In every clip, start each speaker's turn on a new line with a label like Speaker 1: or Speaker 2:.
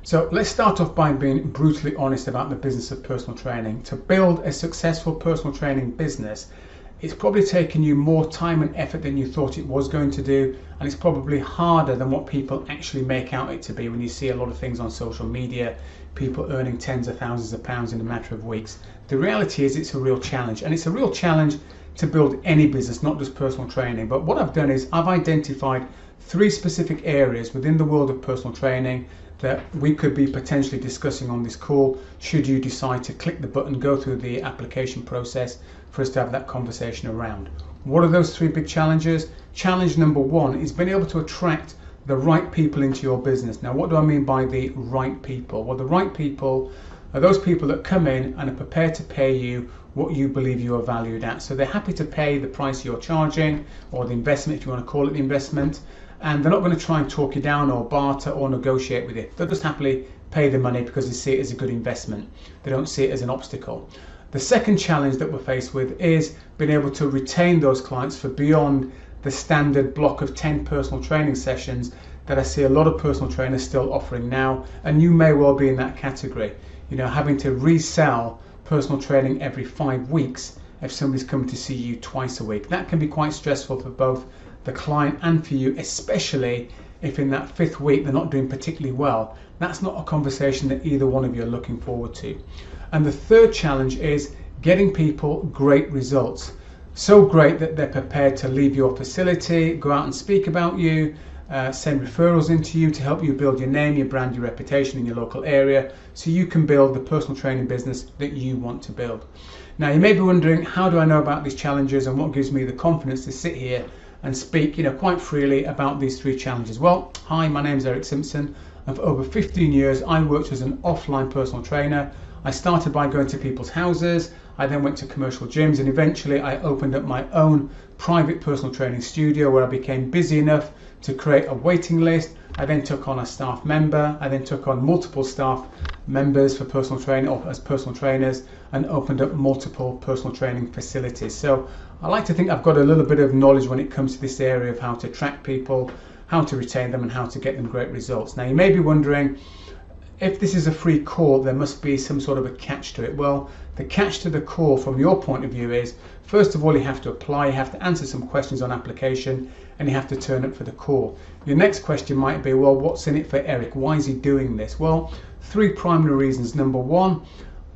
Speaker 1: So let's start off by being brutally honest about the business of personal training. To build a successful personal training business, it's probably taken you more time and effort than you thought it was going to do, and it's probably harder than what people actually make out it to be when you see a lot of things on social media, people earning tens of thousands of pounds in a matter of weeks. The reality is it's a real challenge, and it's a real challenge to build any business, not just personal training. But what I've done is I've identified 3 specific areas within the world of personal training that we could be potentially discussing on this call, should you decide to click the button, go through the application process for us to have that conversation around. What are those 3 big challenges? Challenge number 1 is being able to attract the right people into your business. Now, what do I mean by the right people? Well, the right people are those people that come in and are prepared to pay you what you believe you are valued at. So they're happy to pay the price you're charging, or the investment, if you want to call it the investment, and they're not going to try and talk you down or barter or negotiate with it. They'll just happily pay the money because they see it as a good investment. They don't see it as an obstacle. The second challenge that we're faced with is being able to retain those clients for beyond the standard block of 10 personal training sessions that I see a lot of personal trainers still offering now, and you may well be in that category. You know, having to resell personal training every 5 weeks if somebody's coming to see you twice a week. That can be quite stressful for both the client and for you, especially if in that 5th week they're not doing particularly well. That's not a conversation that either one of you are looking forward to. And the third challenge is getting people great results. So great that they're prepared to leave your facility, go out and speak about you, send referrals into you to help you build your name, your brand, your reputation in your local area, so you can build the personal training business that you want to build. Now, you may be wondering, how do I know about these challenges and what gives me the confidence to sit here and speak, quite freely about these 3 challenges? Well, hi, my name is Eric Simpson, and for over 15 years I worked as an offline personal trainer. I started by going to people's houses, I then went to commercial gyms, and eventually I opened up my own private personal training studio where I became busy enough to create a waiting list. I then took on a staff member, I then took on multiple staff members for personal training, or as personal trainers, and opened up multiple personal training facilities. So I like to think I've got a little bit of knowledge when it comes to this area of how to attract people, how to retain them, and how to get them great results. Now, you may be wondering, if this is a free call, there must be some sort of a catch to it. Well, the catch to the call from your point of view is, first of all, you have to apply, you have to answer some questions on application, and you have to turn up for the call. Your next question might be, well, what's in it for Eric? Why is he doing this? Well, 3 primary reasons. Number 1,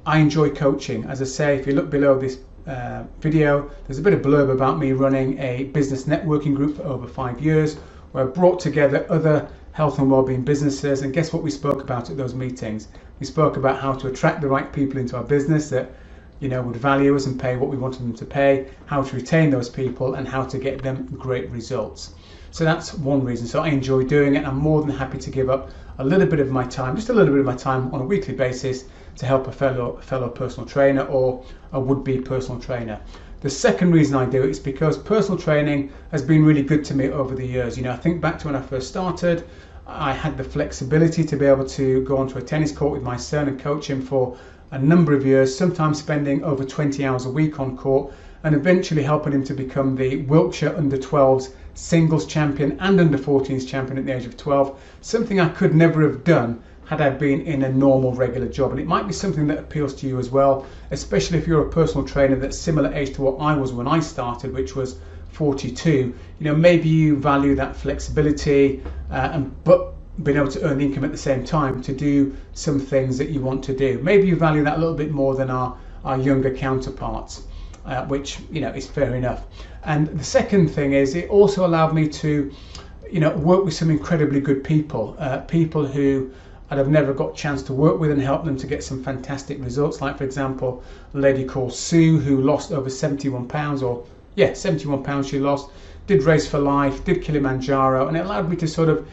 Speaker 1: I enjoy coaching. As I say, if you look below this video, there's a bit of blurb about me running a business networking group for over 5 years, where I brought together other health and wellbeing businesses, and guess what we spoke about at those meetings? We spoke about how to attract the right people into our business that would value us and pay what we wanted them to pay, how to retain those people, and how to get them great results. So that's one reason. So I enjoy doing it. I'm more than happy to give up a little bit of my time, just a little bit of my time on a weekly basis, to help a fellow personal trainer or a would-be personal trainer. The second reason I do it is because personal training has been really good to me over the years. I think back to when I first started, I had the flexibility to be able to go onto a tennis court with my son and coach him for a number of years, sometimes spending over 20 hours a week on court, and eventually helping him to become the Wiltshire under-12s singles champion and under-14s champion at the age of 12, something I could never have done had I been in a normal regular job. And it might be something that appeals to you as well, especially if you're a personal trainer that's similar age to what I was when I started, which was 42. Maybe you value that flexibility, but being able to earn income at the same time to do some things that you want to do. Maybe you value that a little bit more than our younger counterparts, which is fair enough. And the second thing is, it also allowed me to work with some incredibly good people, people who I'd have never got a chance to work with, and help them to get some fantastic results. Like, for example, a lady called Sue, who lost over 71 pounds, 71 pounds she lost, did Race for Life, did Kilimanjaro, and it allowed me to sort of,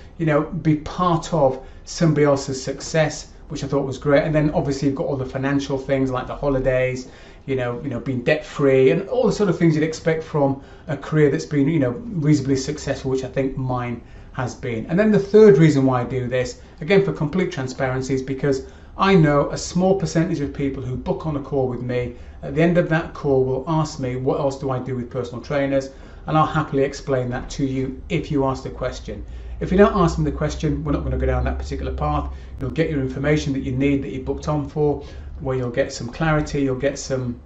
Speaker 1: be part of somebody else's success, which I thought was great. And then obviously you've got all the financial things like the holidays, being debt free, and all the sort of things you'd expect from a career that's been, reasonably successful, which I think mine has been. And then the third reason why I do this, again for complete transparency, is because I know a small percentage of people who book on a call with me, at the end of that call will ask me, what else do I do with personal trainers? And I'll happily explain that to you if you ask the question. If you don't ask them the question, we're not going to go down that particular path. You'll get your information that you need, that you booked on for, where you'll get some clarity, you'll get some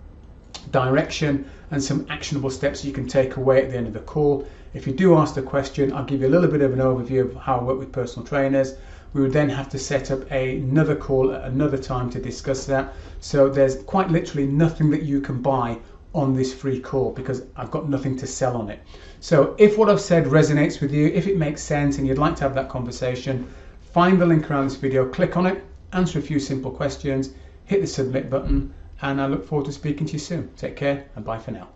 Speaker 1: direction and some actionable steps you can take away at the end of the call. If you do ask the question, I'll give you a little bit of an overview of how I work with personal trainers. We would then have to set up another call at another time to discuss that. So there's quite literally nothing that you can buy on this free call because I've got nothing to sell on it. So if what I've said resonates with you, if it makes sense and you'd like to have that conversation, find the link around this video, click on it, answer a few simple questions, hit the submit button, and I look forward to speaking to you soon. Take care and bye for now.